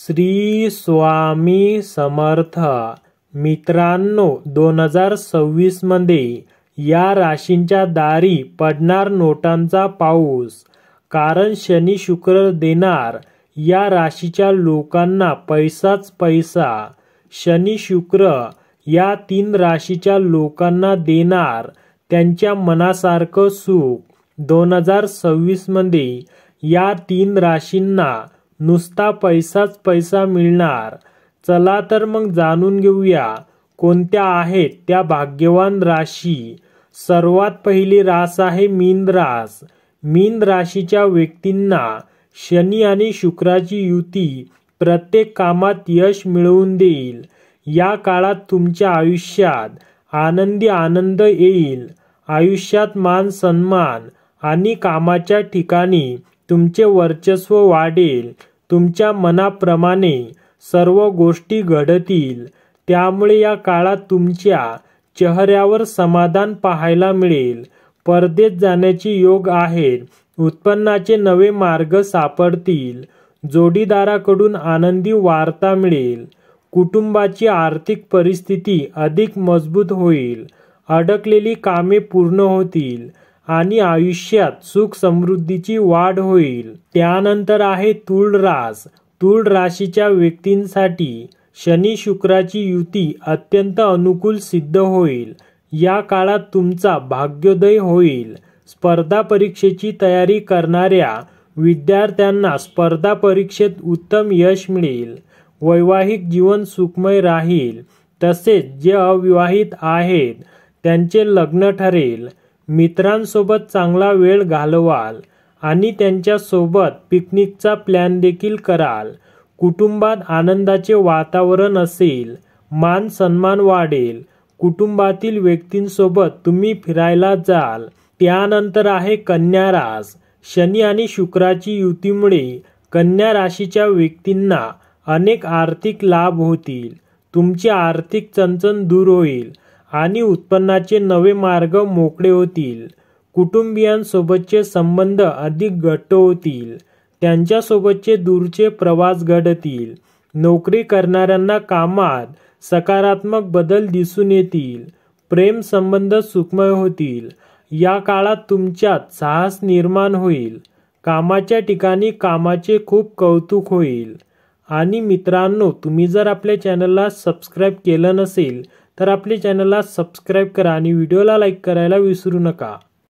श्री स्वामी समर्थ. मित्रांनो, 2026 मध्ये या राशींच्या दारी पडणार नोटांचा पाऊस. कारण शनी शुक्र देणार या राशीच्या लोकांना पैसाच पैसा. शनी शुक्र या 3 राशीच्या लोकांना देणार त्यांच्या मनासारखं सुख. 2026 मध्ये या 3 राशींना नुसता पैसाच पैसा मिळणार. चला तर मग जाणून घेऊया कोणत्या आहेत त्या भाग्यवान राशी. सर्वात पहिली रास आहे मीन रास. मीन राशीच्या व्यक्तींना शनी आणि शुक्राची युती प्रत्येक कामात यश मिळवून देईल. या काळात तुमच्या आयुष्यात आनंद येईल. आयुष्यात मान सन्मान आणि कामाच्या ठिकाणी तुमचे वर्चस्व वाढेल. तुमच्या मनाप्रमाणे सर्व गोष्टी घडतील. त्यामुळे या काळात तुमच्या चेहऱ्यावर समाधान पाहायला मिळेल. परदेश जाण्याचे योग आहेत. उत्पन्नाचे नवे मार्ग सापडतील. जोडीदाराकडून आनंदी वार्ता मिळेल. कुटुंबाची आर्थिक परिस्थिती अधिक मजबूत होईल. अडकलेली कामे पूर्ण होतील आणि आयुष्यात सुख समृद्धीची वाढ होईल. त्यानंतर आहे तुळ रास. तुळ राशीच्या व्यक्तींसाठी शनी शुक्राची युती अत्यंत अनुकूल सिद्ध होईल. या काळात तुमचा भाग्योदय होईल. स्पर्धा परीक्षेची तयारी करणाऱ्या विद्यार्थ्यांना स्पर्धा परीक्षेत उत्तम यश मिळेल. वैवाहिक जीवन सुखमय राहील. तसेच जे अविवाहित आहेत त्यांचे लग्न ठरेल. मित्रांसोबत चांगला वेळ घालवाल आणि त्यांच्यासोबत पिकनिकचा प्लॅन देखील कराल. कुटुंबात आनंदाचे वातावरण असेल. मान सन्मान वाढेल. कुटुंबातील व्यक्तींसोबत तुम्ही फिरायला जाल. त्यानंतर आहे कन्या रास. शनी आणि शुक्राची युतीमुळे कन्या राशीच्या व्यक्तींना अनेक आर्थिक लाभ होतील. तुमची आर्थिक चणचण दूर होईल आणि उत्पन्नाचे नवे मार्ग मोकळे होतील. कुटुंबियांसोबतचे संबंध अधिक घट्ट होतील. त्यांच्यासोबतचे दूरचे प्रवास घडतील. नोकरी करणाऱ्यांना कामात सकारात्मक बदल दिसून येतील. प्रेम संबंध सुखमय होतील. या काळात तुमच्यात साहस निर्माण होईल. कामाच्या ठिकाणी कामाचे खूप कौतुक होईल. आणि मित्रांनो, तुम्ही जर आपल्या चॅनलला सबस्क्राईब केलं नसेल तर आपल्या चॅनलला सबस्क्राईब करा आणि व्हिडिओला लाईक करायला विसरू नका.